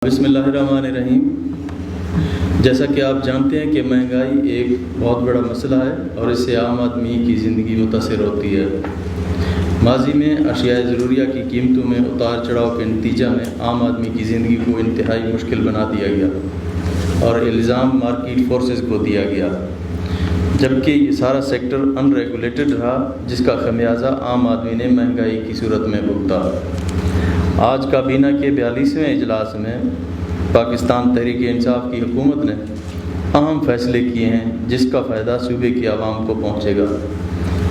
بسم اللہ الرحمن الرحیم۔ جیسا کہ آپ جانتے ہیں کہ مہنگائی ایک بہت بڑا مسئلہ ہے اور اس سے عام آدمی کی زندگی متاثر ہوتی ہے۔ ماضی میں اشیاء ضروریہ کی قیمتوں میں اتار چڑھاؤ کے نتیجہ میں عام آدمی کی زندگی کو انتہائی مشکل بنا دیا گیا اور الزام مارکیٹ فورسز کو دیا گیا، جبکہ یہ سارا سیکٹر ان ریگولیٹڈ رہا، جس کا خمیازہ عام آدمی نے مہنگائی کی صورت میں بھگتا۔ آج کابینہ کے 42ویں اجلاس میں پاکستان تحریک انصاف کی حکومت نے اہم فیصلے کیے ہیں جس کا فائدہ صوبے کی عوام کو پہنچے گا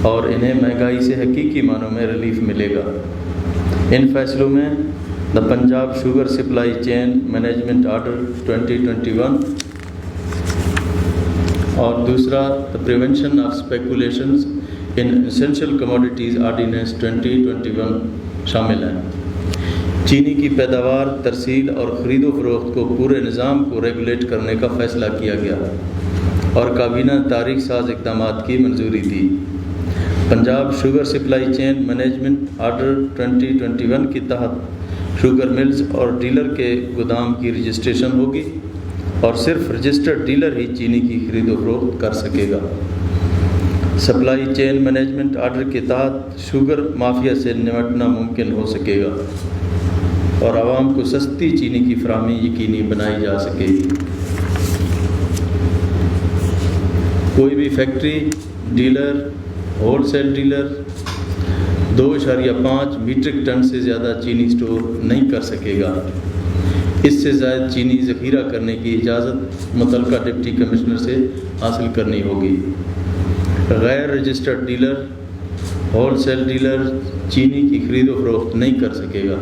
اور انہیں مہنگائی سے حقیقی معنوں میں ریلیف ملے گا۔ ان فیصلوں میں دا Punjab sugar supply chain management order 2021 اور دوسرا the prevention of speculations in essential commodities ordinance 2021 شامل ہیں۔ چینی کی پیداوار، ترسیل اور خرید و فروخت کو پورے نظام کو ریگولیٹ کرنے کا فیصلہ کیا گیا اور کابینہ نے تاریخ ساز اقدامات کی منظوری دی۔ Punjab sugar supply chain management order 2021 کے تحت شوگر ملز اور ڈیلر کے گودام کی رجسٹریشن ہوگی اور صرف رجسٹرڈ ڈیلر ہی چینی کی خرید و فروخت کر سکے گا۔ سپلائی چین مینجمنٹ آرڈر کے تحت شوگر مافیا سے نمٹنا ممکن ہو سکے گا اور عوام کو سستی چینی کی فراہمی یقینی بنائی جا سکے گی۔ کوئی بھی factory, dealer, wholesale dealer 2.5 metric ton سے زیادہ چینی سٹور نہیں کر سکے گا۔ اس سے زائد چینی ذخیرہ کرنے کی اجازت متعلقہ ڈپٹی کمشنر سے حاصل کرنی ہوگی۔ غیر registered dealer, wholesale dealer چینی کی خرید و فروخت نہیں کر سکے گا۔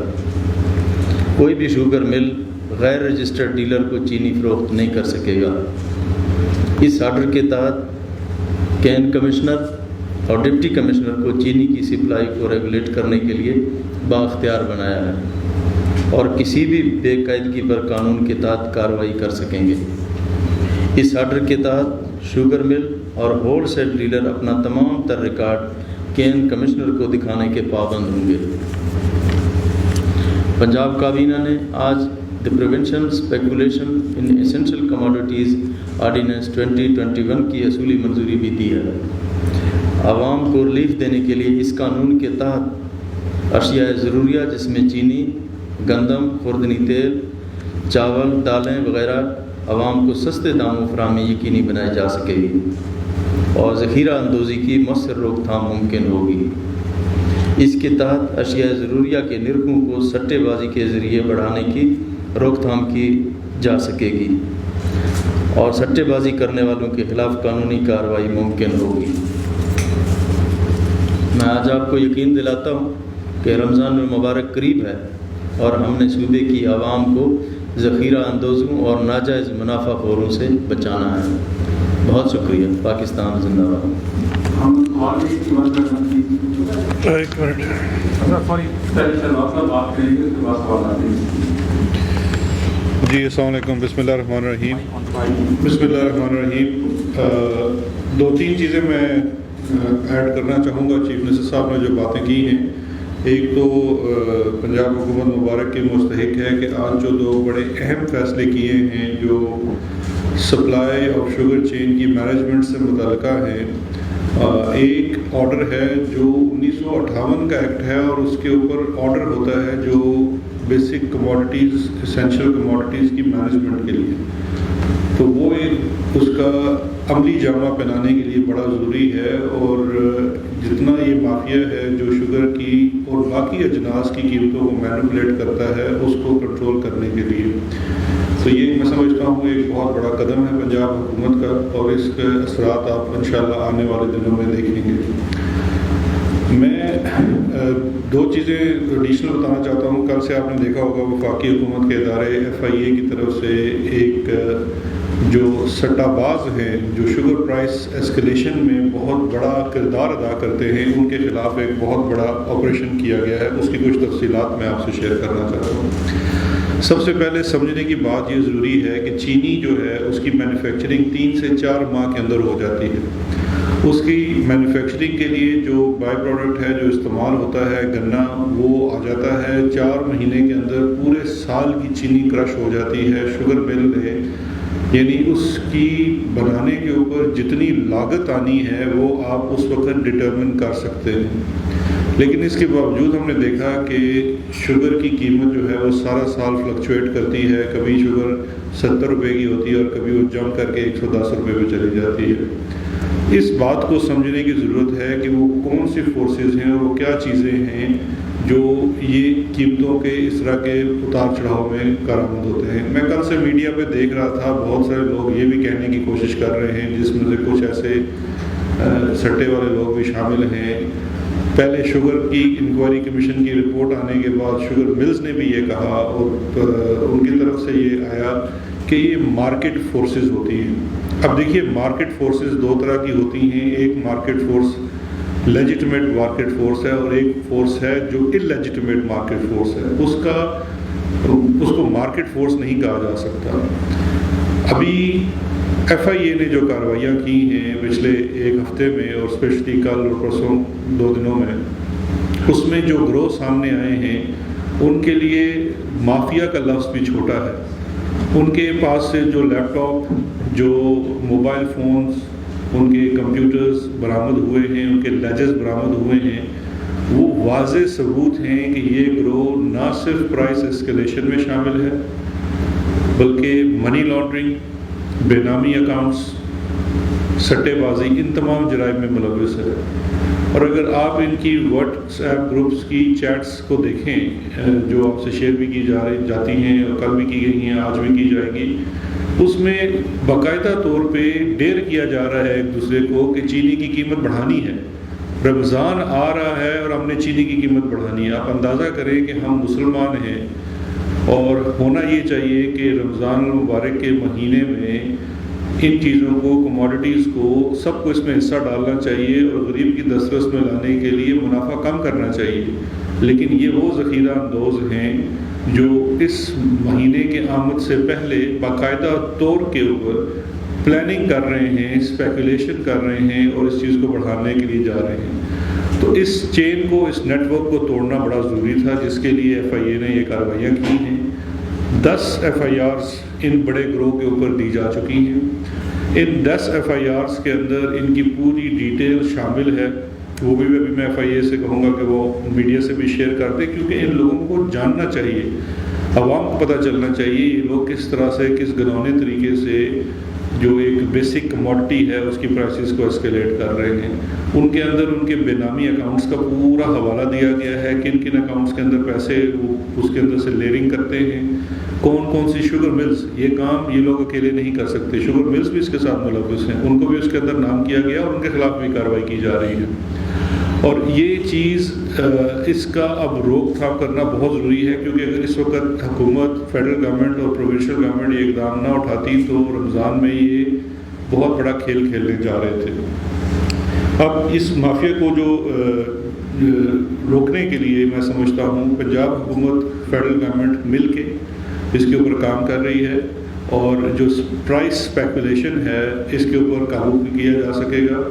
کوئی بھی شوگر مل غیر رجسٹرڈ ڈیلر کو چینی فروخت نہیں کر سکے گا۔ اس آرڈر کے تحت کین کمشنر اور ڈپٹی کمشنر کو چینی کی سپلائی کو ریگولیٹ کرنے کے لیے بااختیار بنایا ہے اور کسی بھی بے قاعدگی پر قانون کے تحت کارروائی کر سکیں گے۔ اس آرڈر کے تحت شوگر مل اور ہول سیل ڈیلر اپنا تمام تر ریکارڈ کین کمشنر کو دکھانے کے پابند ہوں گے۔ پنجاب کابینہ نے آج دی پریونشن اسپیکولیشن ان اسینشل کموڈیٹیز آرڈیننس 2021 کی اصولی منظوری بھی دی ہے۔ عوام کو ریلیف دینے کے لیے اس قانون کے تحت اشیاء ضروریہ جس میں چینی، گندم، خوردنی تیل، چاول، دالیں وغیرہ عوام کو سستے داموں فراہمی یقینی بنائی جا سکے گی اور ذخیرہ اندوزی کی مؤثر روک تھام ممکن ہوگی۔ اس کے تحت اشیاء ضروریہ کے نرخوں کو سٹے بازی کے ذریعے بڑھانے کی روک تھام کی جا سکے گی اور سٹے بازی کرنے والوں کے خلاف قانونی کارروائی ممکن ہوگی۔ میں آج آپ کو یقین دلاتا ہوں کہ رمضان المبارک قریب ہے اور ہم نے صوبے کی عوام کو ذخیرہ اندوزوں اور ناجائز منافع خوروں سے بچانا ہے۔ بہت شکریہ۔ پاکستان زندہ باد۔ جی السلام علیکم۔ بسم اللہ الرحمن الرحیم۔ بسم اللہ الرحمن الرحیم۔ 2-3 چیزیں میں ایڈ کرنا چاہوں گا۔ چیف منسٹر صاحب نے جو باتیں کی ہیں، ایک تو پنجاب حکومت مبارک کے مستحق ہے کہ آج جو 2 بڑے اہم فیصلے کیے ہیں جو سپلائی آف شوگر چین کی مینجمنٹ سے متعلقہ ہیں۔ ایک آرڈر ہے جو 1958 کا ایکٹ ہے اور اس کے اوپر آرڈر ہوتا ہے جو بیسک کموڈیٹیز، اسینشل کموڈیٹیز کی مینجمنٹ کے لیے، تو وہ ایک اس کا عملی جامہ پہنانے کے لیے بڑا ضروری ہے اور جتنا یہ مافیا ہے جو شوگر کی اور باقی اجناس کی قیمتوں کو مینپولیٹ کرتا ہے اس کو کنٹرول کرنے کے لیے، تو یہ میں سمجھتا ہوں ایک بہت بڑا قدم ہے پنجاب حکومت کا اور اس کے اثرات آپ انشاءاللہ آنے والے دنوں میں دیکھیں گے۔ میں 2 چیزیں ایڈیشنل بتانا چاہتا ہوں۔ کل سے آپ نے دیکھا ہوگا وفاقی حکومت کے ادارے FIA کی طرف سے ایک جو سٹہ باز ہیں جو شوگر پرائس ایسکیلیشن میں بہت بڑا کردار ادا کرتے ہیں، ان کے خلاف ایک بہت بڑا آپریشن کیا گیا ہے۔ اس کی کچھ تفصیلات میں آپ سے شیئر کرنا چاہتا ہوں۔ سب سے پہلے سمجھنے کی بات یہ ضروری ہے کہ چینی جو ہے اس کی مینوفیکچرنگ 3 سے 4 ماہ کے اندر ہو جاتی ہے اس کی مینوفیکچرنگ کے لیے جو بائی پروڈکٹ ہے جو استعمال ہوتا ہے گنا، وہ آ جاتا ہے 4 مہینے کے اندر پورے سال کی چینی کرش ہو جاتی ہے شوگر مل ہے، یعنی اس کی بنانے کے اوپر جتنی لاگت آنی ہے وہ آپ اس وقت ڈٹرمن کر سکتے ہیں۔ لیکن اس کے باوجود ہم نے دیکھا کہ شوگر کی قیمت جو ہے وہ سارا سال فلکچویٹ کرتی ہے، کبھی شوگر 70 روپے کی ہوتی ہے اور کبھی وہ جمپ کر کے 110 روپے پہ چلی جاتی ہے۔ اس بات کو سمجھنے کی ضرورت ہے کہ وہ کون سی فورسز ہیں اور وہ کیا چیزیں ہیں جو یہ قیمتوں کے اس طرح کے اتار چڑھاؤ میں کارآمد ہوتے ہیں۔ میں کل سے میڈیا پہ دیکھ رہا تھا، بہت سارے لوگ یہ بھی کہنے کی کوشش کر رہے ہیں، جس میں سے کچھ ایسے سٹے والے لوگ بھی شامل ہیں۔ پہلے شوگر کی انکوائری کمیشن کی رپورٹ آنے کے بعد شوگر ملز نے بھی یہ کہا اور ان کی طرف سے یہ آیا کہ یہ مارکیٹ فورسز ہوتی ہیں۔ اب دیکھیے مارکیٹ فورسز 2 طرح کی ہوتی ہیں، ایک market force legitimate market force ہے اور ایک فورس ہے جو اللیجیٹمیٹ مارکیٹ فورس ہے، اس کو مارکیٹ فورس نہیں کہا جا سکتا۔ ابھی ایف آئی اے نے جو کارروائیاں کی ہیں پچھلے 1 ہفتے میں اور اسپیشلی کل اور پرسوں 2 دنوں میں، اس میں جو گروہ سامنے آئے ہیں ان کے لیے مافیا کا لفظ بھی چھوٹا ہے۔ ان کے پاس سے جو لیپ ٹاپ، جو موبائل فونز، ان کے کمپیوٹرز برآمد ہوئے ہیں، ان کے لیجز برآمد ہوئے ہیں، وہ واضح ثبوت ہیں کہ یہ گروہ نہ صرف پرائس اسکیلیشن میں شامل ہے بلکہ منی لانڈرنگ، بے نامی اکاؤنٹس، سٹے بازی، ان تمام جرائم میں ملوث ہے۔ اور اگر آپ ان کی واٹس ایپ گروپس کی چیٹس کو دیکھیں جو آپ سے شیئر بھی کی جاتی ہیں اور کل بھی کی گئی ہیں، آج بھی کی جائیں گی، اس میں باقاعدہ طور پہ ڈیر کیا جا رہا ہے ایک دوسرے کو کہ چینی کی قیمت بڑھانی ہے، رمضان آ رہا ہے اور ہم نے چینی کی قیمت بڑھانی ہے۔ آپ اندازہ کریں کہ ہم مسلمان ہیں اور ہونا یہ چاہیے کہ رمضان المبارک کے مہینے میں ان چیزوں کو، کموڈٹیز کو، سب کو اس میں حصہ ڈالنا چاہیے اور غریب کی دسترس میں لانے کے لیے منافع کم کرنا چاہیے، لیکن یہ وہ ذخیرہ اندوز ہیں جو اس مہینے کے آمد سے پہلے باقاعدہ طور کے اوپر پلاننگ کر رہے ہیں، اسپیکولیشن کر رہے ہیں اور اس چیز کو بڑھانے کے لیے جا رہے ہیں۔ تو اس چین کو، اس نیٹ ورک کو توڑنا بڑا ضروری تھا، جس کے لیے ایف آئی اے نے یہ کارروائیاں کی ہیں۔ 10 ایف آئی آرز ان بڑے گروہ کے اوپر دی جا چکی ہیں۔ ان 10 ایف آئی آرز کے اندر ان کی پوری ڈیٹیل شامل ہے، وہ بھی میں ایف آئی اے سے کہوں گا کہ وہ میڈیا سے بھی شیئر کر دیں، کیونکہ ان لوگوں کو جاننا چاہیے، عوام کو پتہ چلنا چاہیے یہ لوگ کس طرح سے، کس گھنونے طریقے سے جو ایک بیسک کموڈٹی ہے اس کی پرائسز کو اسکیلیٹ کر رہے ہیں۔ ان کے اندر ان کے بے نامی اکاؤنٹس کا پورا حوالہ دیا گیا ہے، کن کن اکاؤنٹس کے اندر پیسے وہ اس کے اندر سے لیئرنگ کرتے ہیں، کون کون سی شوگر ملز، یہ کام یہ لوگ اکیلے نہیں کر سکتے، شوگر ملز بھی اس کے ساتھ ملوث ہیں، ان کو بھی اس کے اندر نام کیا گیا اور ان کے خلاف بھی کارروائی کی جا رہی ہے۔ اور یہ چیز اس کا اب روک تھام کرنا بہت ضروری ہے، کیونکہ اگر اس وقت حکومت، فیڈرل گورنمنٹ اور پروونشل گورنمنٹ یہ اقدام نہ اٹھاتی تو رمضان میں یہ بہت بڑا کھیل کھیلنے جا رہے تھے۔ اب اس مافیا کو جو روکنے کے لیے میں سمجھتا ہوں پنجاب حکومت، فیڈرل گورنمنٹ مل کے اس کے اوپر کام کر رہی ہے، اور جو پرائس اسپیکولیشن ہے اس کے اوپر قابو کیا جا سکے گا۔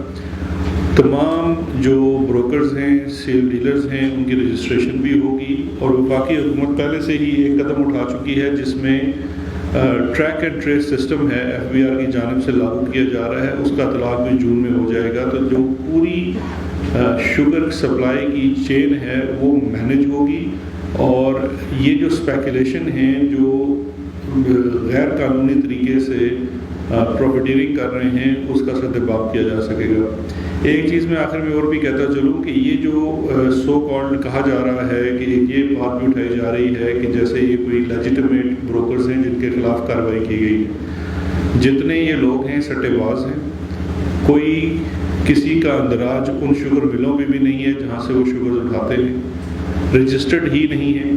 تمام جو بروکرز ہیں، سیل ڈیلرز ہیں، ان کی رجسٹریشن بھی ہوگی، اور وفاقی حکومت پہلے سے ہی ایک قدم اٹھا چکی ہے جس میں ٹریک اینڈ ٹریس سسٹم ہے، ایف بی آر کی جانب سے لاگو کیا جا رہا ہے، اس کا اطلاق بھی جون میں ہو جائے گا۔ تو جو پوری شوگر سپلائی کی چین ہے وہ مینیج ہوگی، اور یہ جو اسپیکولیشن ہیں جو غیر قانونی طریقے سے پروفیٹیرنگ کر رہے ہیں اس کا سدباب کیا جا سکے گا۔ ایک چیز میں آخر میں اور بھی کہتا چلوں کہ یہ جو سو کالڈ کہا جا رہا ہے کہ یہ بات بھی اٹھائی جا رہی ہے کہ جیسے یہ کوئی لیجیٹمیٹ بروکرز ہیں جن کے خلاف کارروائی کی گئی ہے، جتنے یہ لوگ ہیں سٹے باز ہیں، کوئی کسی کا اندراج ان شوگر ملوں میں بھی نہیں ہے جہاں سے وہ شوگر اٹھاتے ہیں، رجسٹرڈ ہی نہیں ہے۔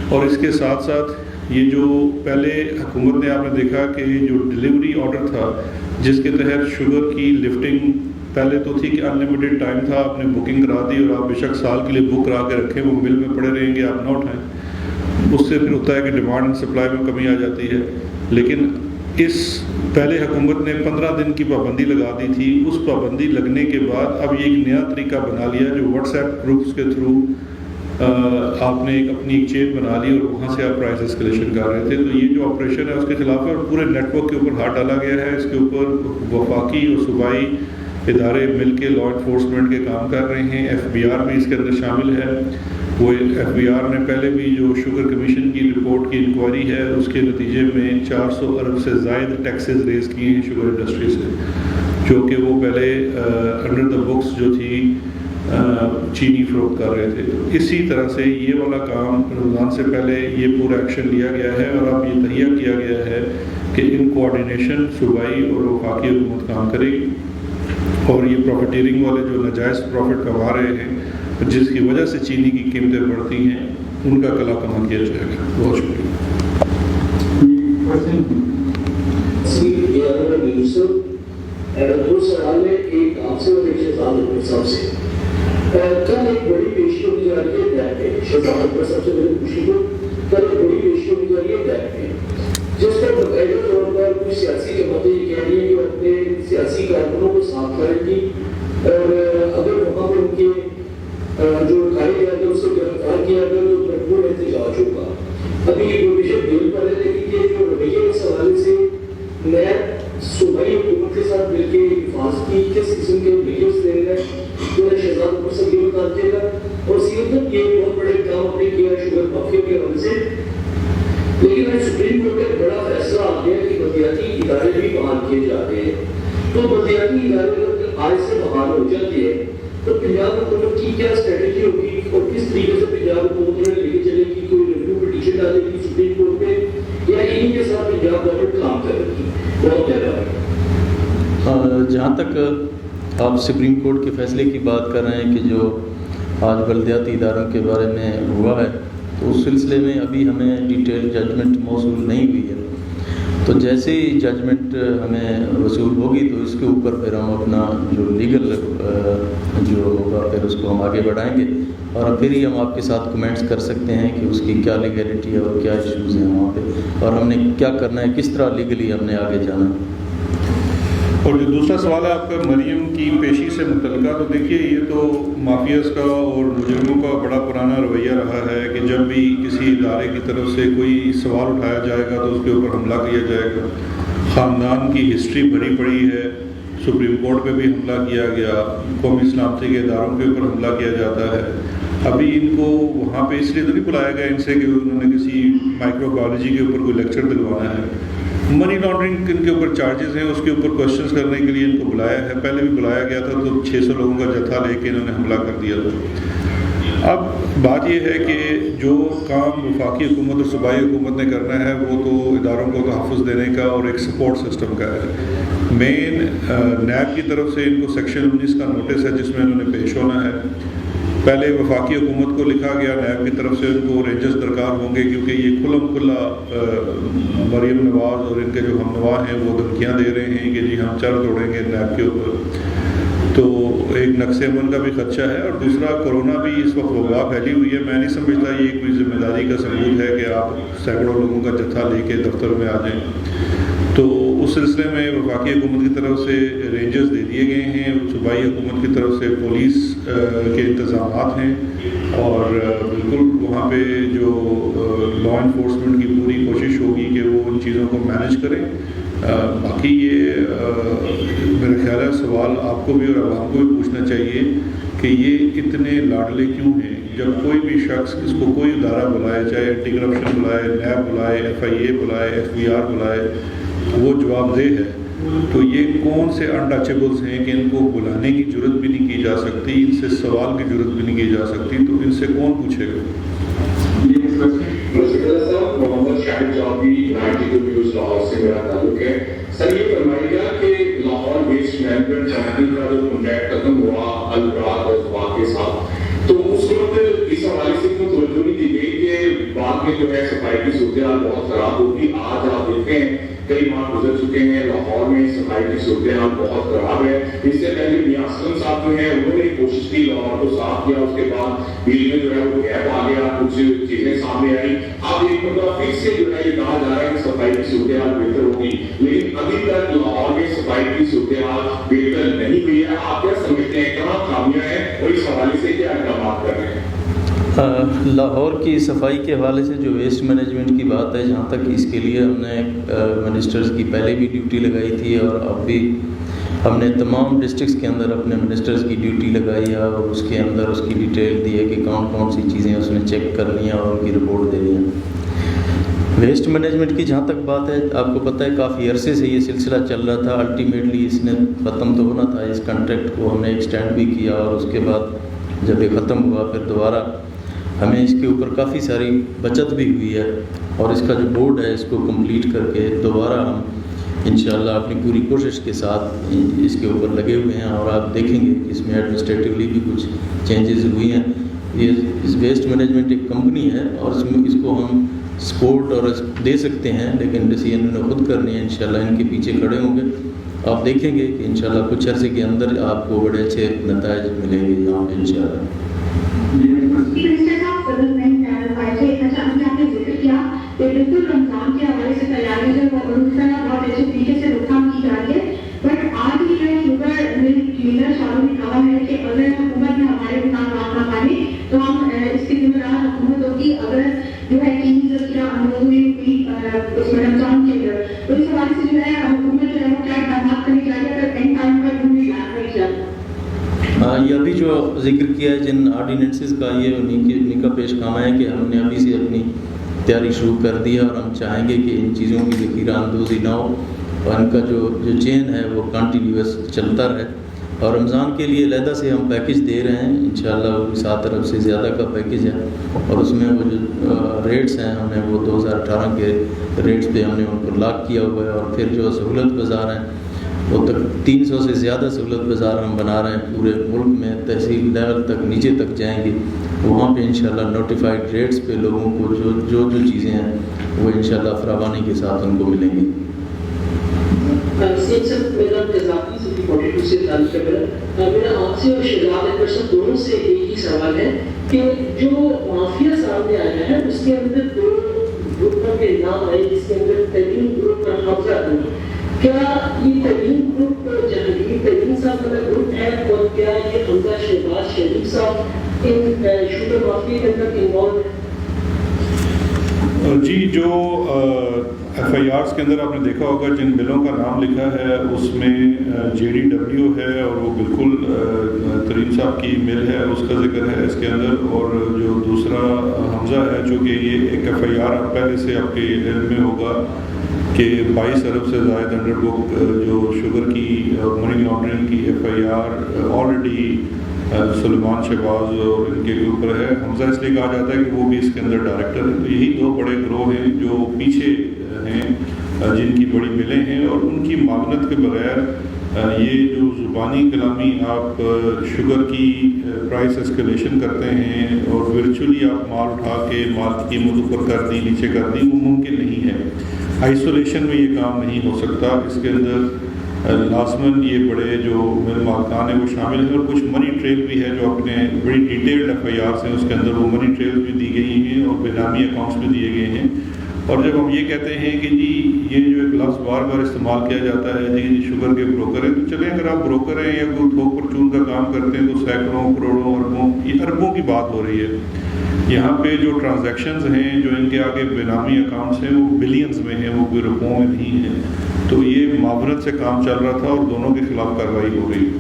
اور اس کے ساتھ ساتھ یہ جو پہلے حکومت نے، آپ نے دیکھا کہ جو ڈیلیوری آرڈر تھا جس کے تحت شوگر کی لفٹنگ پہلے تو تھی کہ انلمیٹڈ ٹائم تھا، آپ نے بکنگ کرا دی اور آپ بے شک سال کے لیے بک کرا کے رکھیں، وہ مل میں پڑے رہیں گے، آپ نہ اٹھائیں۔ اس سے پھر ہوتا ہے کہ ڈیمانڈ اینڈ سپلائی میں کمی آ جاتی ہے۔ لیکن اس پہلے حکومت نے 15 دن کی پابندی لگا دی تھی. اس پابندی لگنے کے بعد اب یہ ایک نیا طریقہ بنا لیا جو واٹس ایپ گروپس کے تھرو آپ نے اپنی ایک چین بنا لی اور وہاں سے آپ پرائز اسکلیشن کر رہے تھے. تو یہ جو آپریشن ہے اس کے خلاف ہے اور پورے نیٹ ورک کے اوپر ہاتھ ڈالا گیا ہے. اس کے اوپر وفاقی اور صوبائی ادارے مل کے لا انفورسمنٹ کے کام کر رہے ہیں. ایف بی آر بھی اس کے اندر شامل ہے. وہ ایف بی آر نے پہلے بھی جو شوگر کمیشن کی رپورٹ کی انکوائری ہے اس کے نتیجے میں 400 ارب سے زائد ٹیکسز ریز کیے ہیں شوگر انڈسٹری سے, جو کہ وہ پہلے انڈر دا بکس جو تھی چینی فروخت کر رہے تھے. اسی طرح سے یہ والا کام رمضان سے پہلے یہ پورا ایکشن لیا گیا ہے اور اب یہ تہیہ کیا گیا ہے کہ ان کوآرڈینیشن صوبائی اور وفاقی حکومت کام کرے گی اور یہ پروفیٹیرنگ والے جو ناجائز پروفٹ کما رہے ہیں جس کی وجہ سے چینی کی قیمتیں بڑھتی ہیں ان کا کلا کما کیا جائے گا. بہت شکریہ. دو سوال ہے, ایک آپ سے اور ایک شہزاد اکبر صاحب سے. کل ایک بڑی پیشی ہونے جا رہی ہے ڈیک پہ. شہزاد اکبر صاحب سے میرے پوچھی کو کل ایک بڑی پیشی ہونے جا رہی ہے ڈیک پہ, جس پر باقاعدہ طور پر کچھ سیاسی جماعتیں یہ کہہ رہی ہیں کہ وہ اپنے سیاسی کارکنوں کو صاف کریں گی اور اگر وہاں پر ان کے جو کھائے گیا تھا اس کو گرفتار کیا گیا تو بھرپور احتجاج ہوگا. ابھی یہ پروویژن بل پر ہے لیکن یہ جو رویے اس حوالے سے نیب صوبائی حکومت کے ساتھ مل کے حفاظتی کس قسم کے میجرز لے رہے ہیں جو شہزاد اکبر صاحب یہ بتا دیجیے گا. اور سیاست یہ بہت بڑے کام اپنے کیا شوگر مافیا کے حوالے سے, لیکن آج سپریم کورٹ کا ایک بڑا فیصلہ آ گیا کہ بلدیاتی ادارے بھی بحال کیے جاتے ہیں. تو بلدیاتی ادارے اگر آج سے بحال ہو جاتے ہیں تو پنجاب حکومت کی کیا اسٹریٹجی ہوگی اور کس طریقے سے پنجاب حکومت انہیں لے کے چلے گی؟ کوئی ریویو پٹیشن ڈالے گی سپریم کورٹ پہ یا انہیں کے ساتھ پنجاب گورنمنٹ کام کرے گی؟ بہت زیادہ. جہاں تک آپ سپریم کورٹ کے فیصلے کی بات کر رہے ہیں کہ جو آج بلدیاتی اداروں کے بارے میں ہوا ہے تو اس سلسلے میں ابھی ہمیں ڈیٹیل ججمنٹ موصول نہیں ہوئی ہے. تو جیسے ہی ججمنٹ ہمیں وصول ہوگی تو اس کے اوپر پھر ہم اپنا جو لیگل جو ہوگا پھر اس کو ہم آگے بڑھائیں گے اور پھر ہی ہم آپ کے ساتھ کمنٹس کر سکتے ہیں کہ اس کی کیا لیگلٹی ہے اور کیا ایشوز ہیں وہاں پہ اور ہم نے کیا کرنا ہے, کس طرح لیگلی ہم نے آگے جانا ہے. اور جو دوسرا سوال ہے آپ کا مریم کی پیشی سے متعلقہ, تو دیکھیے یہ تو مافیاز کا اور مجرموں کا بڑا پرانا رویہ رہا ہے کہ جب بھی کسی ادارے کی طرف سے کوئی سوال اٹھایا جائے گا تو اس کے اوپر حملہ کیا جائے گا. خاندان کی ہسٹری بھری پڑی ہے, سپریم کورٹ پہ بھی حملہ کیا گیا, قومی سلامتی کے اداروں کے اوپر حملہ کیا جاتا ہے. ابھی ان کو وہاں پہ اس لیے تو نہیں بلایا گیا ان سے کہ انہوں نے کسی مائکرو بایولوجی کے اوپر کوئی لیکچر دلوانا ہے. منی لانڈرنگ ان کے اوپر چارجز ہیں, اس کے اوپر کوشچنس کرنے کے لیے ان کو بلایا ہے. پہلے بھی بلایا گیا تھا تو 600 لوگوں کا جتھا لے کے انہوں نے حملہ کر دیا تھا. اب بات یہ ہے کہ جو کام وفاقی حکومت اور صوبائی حکومت نے کرنا ہے وہ تو اداروں کو تحفظ دینے کا اور ایک سپورٹ سسٹم کا ہے. مین نیب کی طرف سے ان کو سیکشن 19 کا نوٹس ہے جس میں انہوں نے پیش ہونا ہے. پہلے وفاقی حکومت کو لکھا گیا, نیب کی طرف سے ان کو رینجز درکار ہوں گے کیونکہ یہ کھلم کھلا مریم نواز اور ان کے جو ہم نوا ہیں وہ دھمکیاں دے رہے ہیں کہ جی ہم چر توڑیں گے نیب کے اوپر. تو ایک نقص امن کا بھی خدشہ ہے اور دوسرا کورونا بھی اس وقت وبا پھیلی ہوئی ہے. میں نہیں سمجھتا یہ کوئی ذمہ داری کا ثبوت ہے کہ آپ سینکڑوں لوگوں کا جتھا لے کے دفتر میں آ جائیں. تو اس سلسلے میں وفاقی حکومت کی طرف سے رینجرز دے دیے گئے ہیں, صوبائی حکومت کی طرف سے پولیس کے انتظامات ہیں اور بالکل وہاں پہ جو لا انفورسمنٹ کی پوری کوشش ہوگی کہ وہ ان چیزوں کو مینیج کریں. باقی یہ میرا خیال ہے سوال آپ کو بھی اور عوام کو بھی پوچھنا چاہیے کہ یہ اتنے لاڈلے کیوں ہیں. جب کوئی بھی شخص اس کو کوئی ادارہ بلائے, چاہے اینٹی کرپشن بلائے, نیب بلائے, FIA بلائے, FBR بلائے, وہ جواب دہ ہے. تو یہ کون سے انٹچیبلز ہیں کہ ان کو بلانے کی جرت بھی نہیں کی جا سکتی, ان سے سوال کی جرت بھی نہیں کی جا سکتی, تو ان سے کون پوچھے گا؟ محمد شاہد چودھری یونائٹیڈ نیوز لاہور سے میرا تعلق ہے. سر یہ فرمائیے گا کہ لاہور ویسٹ مینجمنٹ کمیٹی کا جو کانٹریکٹ ختم ہوا البراق اور فواد کے ساتھ, تو اس وقت اس حوالے سے کوئی توجہ نہیں دی گئی کہ بعد میں جو ہے صفائی کی صورتحال بہت خراب ہوگی. آج آپ دیکھتے ہیں کئی ماہ گزر چکے ہیں, لاہور میں صفائی کی صورتحال بہت خراب ہے. اس سے پہلے میاں اسلم صاحب جو ہیں انہوں نے کوشش کی لاہور کو صاف کیا, اس کے بعد بیچ میں جو ہے وہ گیپ آ گیا, کچھ چیزیں سامنے آئی. اب ایک مرتبہ پھر سے جو ہے یہ کہا جا رہا ہے کہ صفائی کی صورتحال بہتر ہو ہوگی, لیکن ابھی تک لاہور میں صفائی کی صورتحال بہتر نہیں ہوئی ہے. آپ کیا سمجھتے ہیں کہاں خامیاں ہیں اور اس حوالے سے کیا اقدامات کر رہے ہیں؟ لاہور کی صفائی کے حوالے سے جو ویسٹ مینجمنٹ کی بات ہے, جہاں تک اس کے لیے ہم نے منسٹرز کی پہلے بھی ڈیوٹی لگائی تھی اور اب بھی ہم نے تمام ڈسٹرکس کے اندر اپنے منسٹرز کی ڈیوٹی لگائی ہے اور اس کے اندر اس کی ڈیٹیل دی ہے کہ کون کون سی چیزیں اس میں چیک کرنی ہیں اور ان کی رپورٹ دینی ہے. ویسٹ مینجمنٹ کی جہاں تک بات ہے, آپ کو پتہ ہے کافی عرصے سے یہ سلسلہ چل رہا تھا. الٹیمیٹلی اس نے ختم تو ہونا تھا, اس کنٹریکٹ کو ہم نے ایکسٹینڈ بھی کیا اور اس کے بعد جب یہ ختم ہوا پھر دوبارہ ہمیں اس کے اوپر کافی ساری بچت بھی ہوئی ہے اور اس کا جو بورڈ ہے اس کو کمپلیٹ کر کے دوبارہ ہم انشاءاللہ اپنی پوری کوشش کے ساتھ اس کے اوپر لگے ہوئے ہیں. اور آپ دیکھیں گے کہ اس میں ایڈمنسٹریٹولی بھی کچھ چینجز ہوئی ہیں. یہ ویسٹ مینجمنٹ ایک کمپنی ہے اور اس کو ہم سپورٹ اور دے سکتے ہیں, لیکن ڈیسیژن انہوں نے خود کرنی ہے. انشاءاللہ ان کے پیچھے کھڑے ہوں گے. آپ دیکھیں گے کہ انشاءاللہ کچھ عرصے کے اندر آپ کو بڑے اچھے نتائج ملیں گے یہاں پہ انشاءاللہ. بالکل رمضان کے حوالے سے تیاری جو بہت اچھے طریقے سے روک تھام کی جا رہی ہے, بٹ آج ہی جو ہے شوگر مل کلینر شاہرو نے کہا ہے کہ اگر حکومت نے ہمارے ساتھ بات نہ مانی تو ہم اس کی ذمہ دار حکومت ہوگی اگر جو ہے چینی ذخیرہ اندوز میں ہوئی اس میں رمضان کے اندر. تو اس حوالے سے جو ہے حکومت جو ہے وہ کیا اقدامات کرنی چاہیے اگر اینڈ ٹائم پر بھی نہیں جائے. یہ ابھی جو ذکر کیا ہے جن آرڈیننسز کا, یہ انہیں کا پیش خامہ ہے کہ ہم نے ابھی سے اپنی تیاری شروع کر دی ہے اور ہم چاہیں گے کہ ان چیزوں کی ذخیرہ اندوزی نہ ہو اور ان کا جو چین ہے وہ کنٹینیوس چلتا رہے. اور رمضان کے لیے علیحدہ سے ہم پیکج دے رہے ہیں انشاءاللہ, وہ 7 ارب سے زیادہ کا پیکج ہے اور اس میں وہ جو ریٹس ہیں ہم نے وہ 2018 کے ریٹس پہ ہم نے ان کو لاک کیا ہوا ہے. اور پھر جو سہولت بازار ہیں وہ تک 300 سے زیادہ سہولت بازار ہم بنا رہے ہیں پورے ملک میں, تحصیل لیول تک نیچے تک جائیں گے. وہاں پہ انشاءاللہ نوٹیفائڈ ریٹس پہ لوگوں کو جو چیزیں ہیں وہ انشاءاللہ فراوانی کے ساتھ ان کو ملیں گی. میرا آپ سے اور شہزاد اکبر صاحب دونوں سے ایک ہی سوال ہے کہ جو مافیا سامنے آیا ہے اس کے اندر 2 گروپوں کے نام آئے, جس کے اندر ترین گروپ پر حمزہ بنی. کیا یہ ترین گروپ جہانگیر ترین صاحب والا گروپ ہے اور کیا یہ حمزہ شہباز شریف صاحب ان شوگر مافیا کے اندر انوالو ہے؟ جی, جو ایف آئی آرز کے اندر آپ نے دیکھا ہوگا جن بلوں کا نام لکھا ہے اس میں JDW ہے اور وہ بالکل ترین صاحب کی مل ہے, اس کا ذکر ہے اس کے اندر. اور جو دوسرا حمزہ ہے جو کہ یہ ایک ایف آئی آر پہلے سے آپ کے علم میں ہوگا کہ 22 ارب سے زائد انڈر بک جو شوگر کی منی لانڈرنگ کی ایف آئی آر آلریڈی سلیمان شہباز اور ان کے اوپر ہے. حمزہ اس لیے کہا جاتا ہے کہ وہ بھی اس کے اندر ڈائریکٹر ہے. تو یہی 2 بڑے گروہ ہیں جو پیچھے ہیں جن کی بڑی ملیں ہیں اور ان کی معاونت کے بغیر یہ جو زبانی کلامی آپ شوگر کی پرائس اسکیلیشن کرتے ہیں اور ورچولی آپ مال اٹھا کے مال کی قیمت اوپر کر دی نیچے کر دی, وہ ممکن نہیں ہے. آئسولیشن میں یہ کام نہیں ہو سکتا. اس کے اندر لازماً یہ بڑے جو مل مالکان ہیں وہ شامل ہیں اور کچھ منی ٹریل بھی ہے جو اپنے بڑی ڈیٹیلڈ ایف آئی آرس ہیں اس کے اندر وہ منی ٹریل بھی دی گئی ہیں اور بینامی اکاؤنٹس بھی دیے گئے ہیں. اور جب ہم یہ کہتے ہیں کہ جی یہ جو ایک لفظ بار بار استعمال کیا جاتا ہے جی شوگر کے بروکر ہیں, تو چلیں اگر آپ بروکر ہیں یا کوئی تھوک پرچون کا کام کرتے ہیں تو سینکڑوں کروڑوں اربوں یہ اربوں کی بات ہو رہی ہے. یہاں پہ جو ٹرانزیکشنز ہیں جو ان کے آگے بینامی اکاؤنٹس ہیں وہ بلینز میں ہیں, وہ کوئی رقموں میں نہیں ہیں. تو یہ معاونت سے کام چل رہا تھا اور دونوں کے خلاف کارروائی ہو رہی ہے.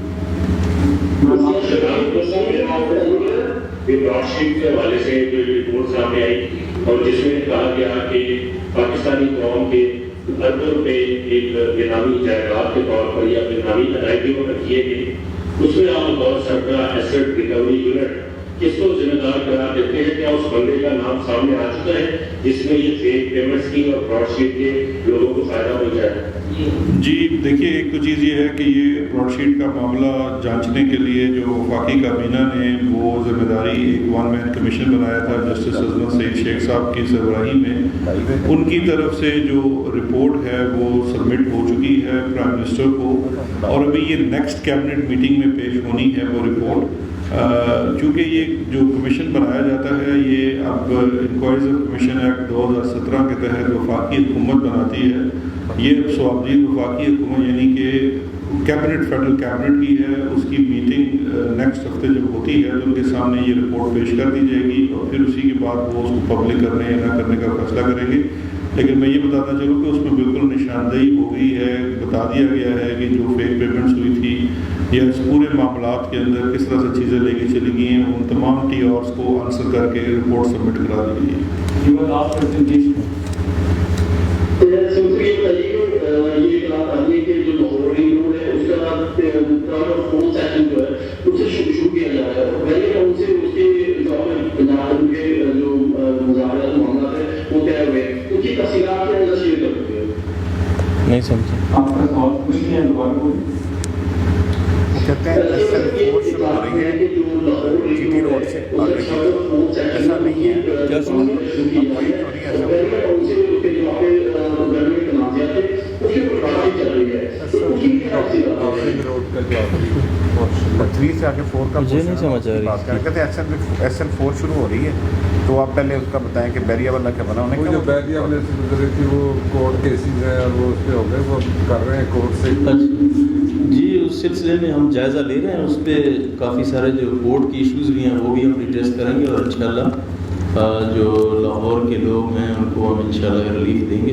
کے حوالے سے جو رپورٹ سامنے آئی اور جس میں کہا گیا کہ پاکستانی قوم کے اربوں روپے ایک بینامی جائیداد کے طور پر یا بینامی ادائیگیوں پر کیے گئے, اس میں آپ بطور سرکار ایسٹ ریکوری یونٹ کس کو ذمہ دار قرار دیتے ہیں؟ کیا اس بندے کا نام سامنے آ چکا ہے جس میں یہ فیک پیمنٹ اسکیم اور فراڈ شیٹ کے لوگوں کو فائدہ مل جائے؟ جی دیکھیے, ایک تو چیز یہ ہے کہ یہ فراڈ شیٹ کا معاملہ جانچنے کے لیے جو وفاقی کابینہ نے وہ ذمہ داری ایک 1 مین کمیشن بنایا تھا جسٹس عظمت سعید شیخ صاحب کی سربراہی میں. ان کی طرف سے جو رپورٹ ہے وہ سبمٹ ہو چکی ہے پرائم منسٹر کو اور ابھی یہ نیکسٹ کیبنٹ میٹنگ میں پیش ہونی ہے وہ رپورٹ. چونکہ یہ جو کمیشن بنایا جاتا ہے یہ اب انکوائریز آف کمیشن ایکٹ 2017 کے تحت وفاقی حکومت بناتی ہے. یہ اب صوابدید وفاقی حکومت یعنی کہ کیبنٹ فیڈرل کیبنٹ کی ہے. اس کی میٹنگ نیکسٹ ہفتے جب ہوتی ہے تو ان کے سامنے یہ رپورٹ پیش کر دی جائے گی اور پھر اسی کے بعد وہ اس کو پبلک کرنے یا نہ کرنے کا فیصلہ کریں گے. لیکن میں یہ بتانا چلوں کہ اس میں بالکل نشاندہی ہو گئی ہے, بتا دیا گیا ہے کہ جو فیک پیمنٹس ہوئی تھی یا اس پورے معاملات کے اندر کس طرح سے چیزیں لے کے چلی گئی ہیں ان تمام ٹی آرس کو آنسر کر کے رپورٹ سبمٹ کرا دی گئی ہے. نہیں سمجھا. آپ کا سوال کچھ نہیں ہے, دوبارہ بولیے. کہتے ہیں SL 4 شروع ہو رہی ہے جی ٹی روڈ سے آگے کی, ایسا نہیں ہے. کیا سن وہی تو نہیں ایسا روڈ کا جو آخری 3 سے آگے 4 کا مجھے نہیں سمجھ آ رہی. بات کر کہتے ہیں SL 4 شروع ہو رہی ہے, تو آپ پہلے اس کا بتائیں کہ بیریا والا کیا بنا وہ جو بیریا والے سے گزری تھی وہ کورٹ کیسز ہیں اور وہ اس پہ ہو گئے, وہ کر رہے ہیں کورٹ سے. جی اس سلسلے میں ہم جائزہ لے رہے ہیں. اس پہ کافی سارے جو کورٹ کی ایشوز بھی ہیں وہ بھی ہم ریڈریس کریں گے اور انشاءاللہ جو لاہور کے لوگ ہیں ان کو ہم انشاءاللہ ریلیف دیں گے.